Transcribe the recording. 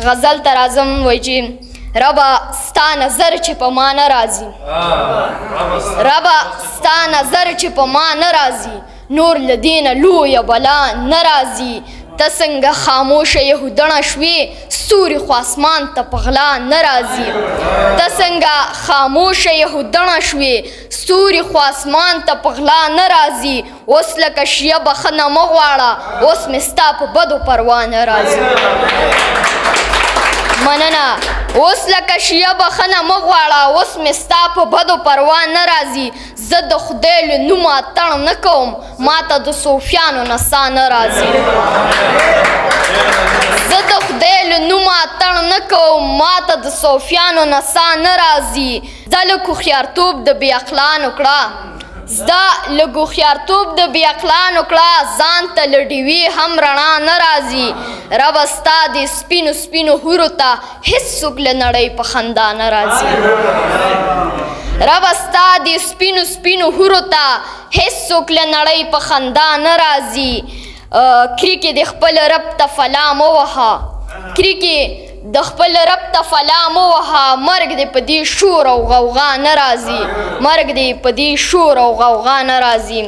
غزل ته راځم وایي چې ربه ستا نظر چې په ما نه راځي ربه ستا نظر چې په ما نه راځي نور له دې نه لویه بلا نه راځي ته څنګه خاموشه یهودڼه شوې ستوري خو اسمان ته په غلا نه راځي ته څنګه خاموشه یهودڼه شوې ستوري خو اسمان ته په غلا نه راځي اوس لکه شیه بخښنه مه غواړه اوس مې ستا په بدو پروا نه راځي مننه اوس لکه شیه بخښنه مه غواړه اوس مې ستا په بدو پروا نه راځي زه د خدای له نومه اتڼ نه کوم ما ته د صوفیانو نه سا نه راځي زه د خدای له نومه اتڼ نه کوم ما ته د صوفیانو نه سا نه راځي زه لږ هوښیارتوب د بې عقلانو کړه زده لږ هوښیارتوب د بې عقلانو کړه ځان ته له ډیوې هم رڼا نه راځي ربه ستا د سپینو سپینو حورو ته هېڅوک له نړۍ په خندا نه راځي ربه ستا د سپینو سپینو حورو ته هېڅوک له نړۍ په خندا نه راځي کرکې د خپل رب ته فلا مه وهه کرکې د خپل رب ته فلا مه وهه مرګ دې په دې شور او غوغا نه راځي مرګ دې په دې شور او غوغا نه راځي